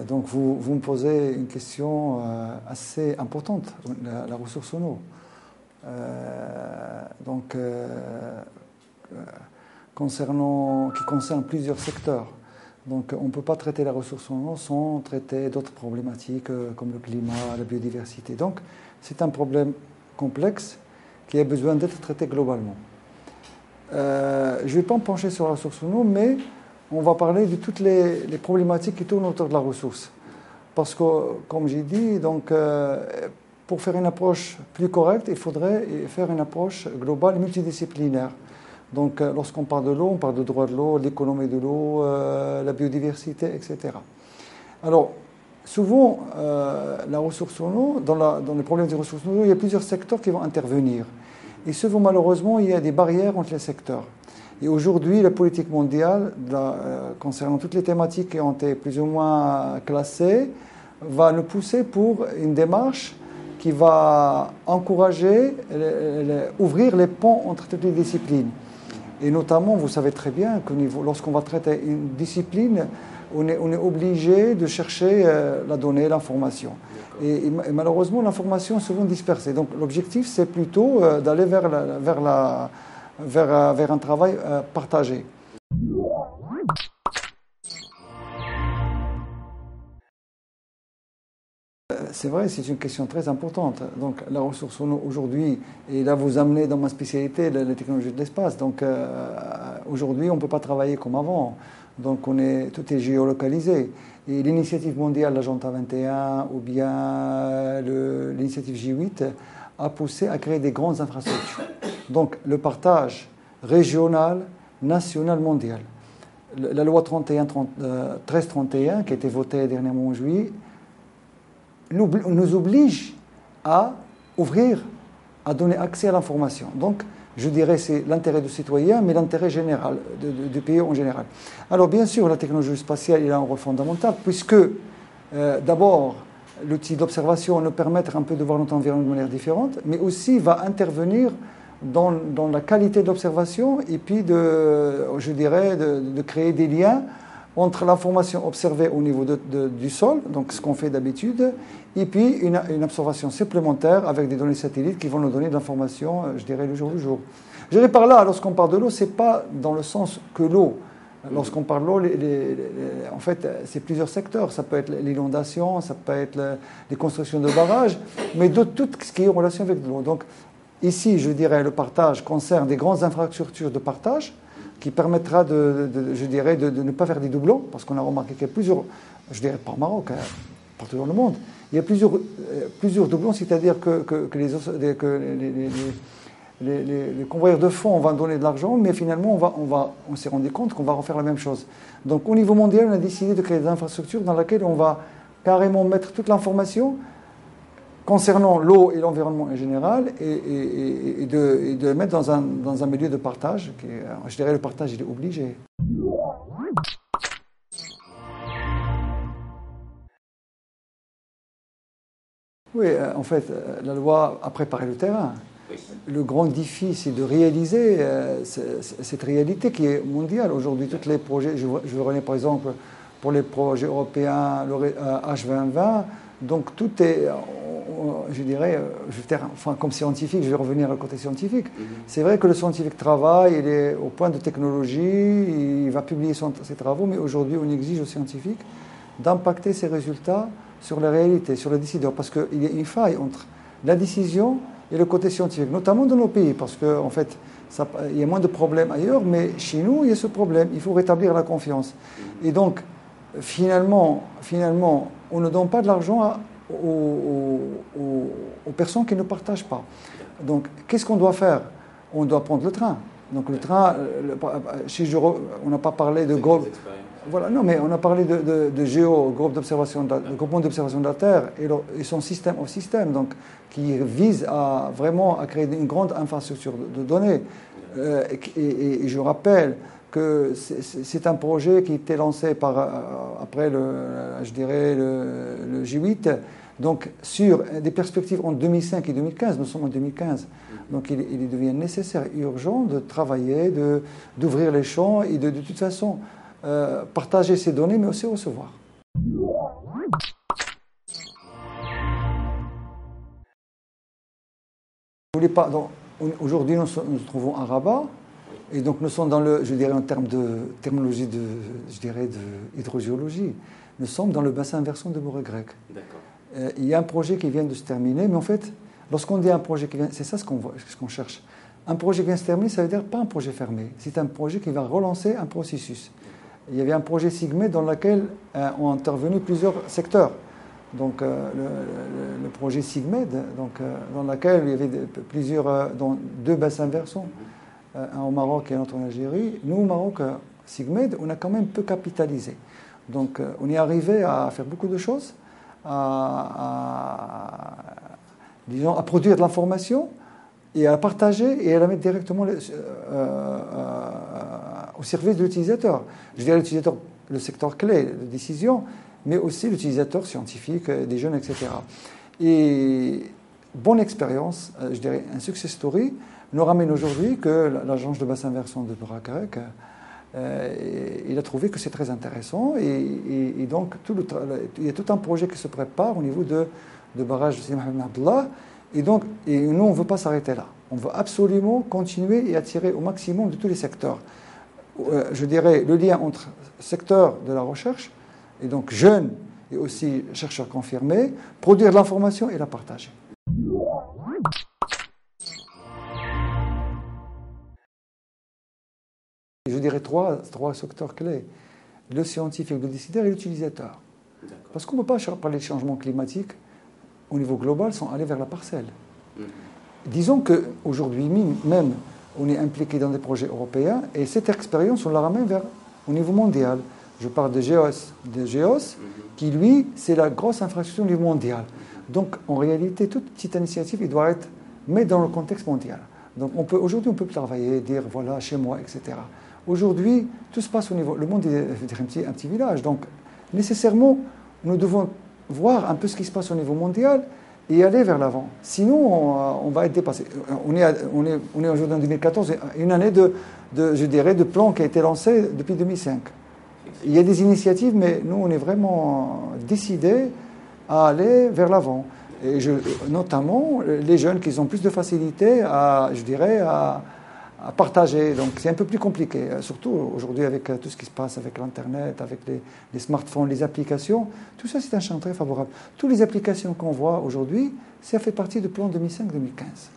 Donc vous me posez une question assez importante, la ressource en eau. Qui concerne plusieurs secteurs. Donc on ne peut pas traiter la ressource en eau sans traiter d'autres problématiques comme le climat, la biodiversité. Donc c'est un problème complexe qui a besoin d'être traité globalement. Je ne vais pas me pencher sur la ressource en eau, mais on va parler de toutes les problématiques qui tournent autour de la ressource. Parce que, comme j'ai dit, pour faire une approche plus correcte, il faudrait faire une approche globale multidisciplinaire. Donc, lorsqu'on parle de l'eau, on parle de droit de l'eau, de l'économie de l'eau, la biodiversité, etc. Alors, souvent, la ressource en eau, dans les problèmes de ressources en eau, il y a plusieurs secteurs qui vont intervenir. Et souvent, malheureusement, il y a des barrières entre les secteurs. Et aujourd'hui, la politique mondiale, concernant toutes les thématiques qui ont été plus ou moins classées, va nous pousser pour une démarche qui va encourager, ouvrir les ponts entre toutes les disciplines. Et notamment, vous savez très bien que lorsqu'on va traiter une discipline, on est obligé de chercher la donnée, l'information. Et malheureusement, l'information est souvent dispersée. Donc l'objectif, c'est plutôt d'aller vers un travail partagé. C'est vrai, c'est une question très importante. Donc, la ressource en eau aujourd'hui, et là vous amenez dans ma spécialité, les technologies de l'espace. Donc, aujourd'hui, on ne peut pas travailler comme avant. Donc, tout est géolocalisé. Et l'initiative mondiale, l'Agenda 21, ou bien l'initiative J8, a poussé à créer des grandes infrastructures. Donc, le partage régional, national, mondial. La loi 1331, qui a été votée dernièrement en juillet, nous oblige à ouvrir, à donner accès à l'information. Donc, je dirais c'est l'intérêt du citoyen, mais l'intérêt général, du pays en général. Alors, bien sûr, la technologie spatiale il a un rôle fondamental, puisque, d'abord, l'outil d'observation nous permet un peu de voir notre environnement de manière différente, mais aussi va intervenir dans la qualité d'observation et puis, de créer des liens entre l'information observée au niveau du sol, donc ce qu'on fait d'habitude, et puis une observation supplémentaire avec des données satellites qui vont nous donner de l'information, je dirais, le jour le jour. Je dirais par là, lorsqu'on parle de l'eau, ce n'est pas dans le sens que l'eau. Lorsqu'on parle de l'eau, en fait, c'est plusieurs secteurs. Ça peut être l'inondation, ça peut être les constructions de barrages, mais de tout ce qui est en relation avec l'eau. Donc, ici, je dirais, le partage concerne des grandes infrastructures de partage, qui permettra de ne pas faire des doublons, parce qu'on a remarqué qu'il y a plusieurs, je dirais pas au Maroc, partout dans le monde, il y a plusieurs doublons, c'est-à-dire que les convoyeurs de fonds vont donner de l'argent, mais finalement on s'est rendu compte qu'on va refaire la même chose. Donc au niveau mondial, on a décidé de créer des infrastructures dans lesquelles on va carrément mettre toute l'information concernant l'eau et l'environnement en général, et de le mettre dans un milieu de partage, je dirais le partage il est obligé. Oui, en fait, la loi a préparé le terrain. Le grand défi, c'est de réaliser cette réalité qui est mondiale. Aujourd'hui, tous les projets, je vais revenir par exemple pour les projets européens, le H2020, donc tout est... je dirais, comme scientifique, je vais revenir au côté scientifique. C'est vrai que le scientifique travaille, il est au point de technologie, il va publier ses travaux, mais aujourd'hui, on exige aux scientifiques d'impacter ses résultats sur la réalité, sur les décideurs, parce qu'il y a une faille entre la décision et le côté scientifique, notamment dans nos pays, parce qu'en fait, il y a moins de problèmes ailleurs, mais chez nous, il y a ce problème. Il faut rétablir la confiance. Et donc, finalement, on ne donne pas de l'argent aux personnes qui ne partagent pas. Donc, qu'est-ce qu'on doit faire? On doit prendre le train. Donc, le train, on n'a pas parlé de groupe. Voilà, non, mais on a parlé de GEO, groupe d'observation, groupement d'observation de la Terre, et son système au système, donc, qui vise vraiment à créer une grande infrastructure de données. Et je rappelle que c'est un projet qui a été lancé après je dirais le J8, donc sur des perspectives en 2005 et 2015. Nous sommes en 2015, donc il devient nécessaire et urgent de travailler, d'ouvrir les champs et de toute façon partager ces données, mais aussi recevoir. Aujourd'hui, nous nous trouvons à Rabat. Et donc nous sommes je dirais en termes de terminologie de hydrogéologie, nous sommes dans le bassin versant de Morée Grecque. Il y a un projet qui vient de se terminer, mais en fait, lorsqu'on dit un projet qui vient, c'est ça ce qu'on cherche. Un projet qui vient de se terminer, ça veut dire pas un projet fermé, c'est un projet qui va relancer un processus. Il y avait un projet SIGMED dans lequel ont intervenu plusieurs secteurs. Donc le projet SIGMED, dans lequel il y avait dans 2 bassins versants. Un au Maroc et un autre en Algérie. Nous, au Maroc, SIGMED, on a quand même peu capitalisé. Donc, on est arrivé à faire beaucoup de choses, disons, à produire de l'information et à la partager et à la mettre directement au service de l'utilisateur. Je dirais l'utilisateur, le secteur clé de décision, mais aussi l'utilisateur scientifique, des jeunes, etc. Et bonne expérience, je dirais un success story, nous ramène aujourd'hui que l'agence de bassin versant de Morée Grecque, il a trouvé que c'est très intéressant et donc il y a tout un projet qui se prépare au niveau de barrage de Sidi Mohamed Abdallah et nous on ne veut pas s'arrêter là. On veut absolument continuer et attirer au maximum de tous les secteurs. Je dirais le lien entre secteur de la recherche et donc jeunes et aussi chercheurs confirmés, produire de l'information et la partager. Je dirais trois secteurs clés. Le scientifique, le décideur et l'utilisateur. Parce qu'on ne peut pas parler de changement climatique au niveau global sans aller vers la parcelle. Disons qu'aujourd'hui même, on est impliqué dans des projets européens et cette expérience, on la ramène au niveau mondial. Je parle de GEOS, qui lui, c'est la grosse infrastructure au niveau mondial. Donc en réalité, toute petite initiative, il doit être mise dans le contexte mondial. Donc aujourd'hui, on peut travailler, dire voilà, chez moi, etc. Aujourd'hui, tout se passe au niveau. Le monde est un petit village. Donc, nécessairement, nous devons voir un peu ce qui se passe au niveau mondial et aller vers l'avant. Sinon, on va être dépassé. On est aujourd'hui en 2014, une année de plan qui a été lancé depuis 2005. Il y a des initiatives, mais nous, on est vraiment décidés à aller vers l'avant. Et notamment, les jeunes qui ont plus de facilité à partager. Donc c'est un peu plus compliqué, surtout aujourd'hui avec tout ce qui se passe avec l'Internet, avec les smartphones, les applications. Tout ça, c'est un champ très favorable. Toutes les applications qu'on voit aujourd'hui, ça fait partie du plan 2005-2015.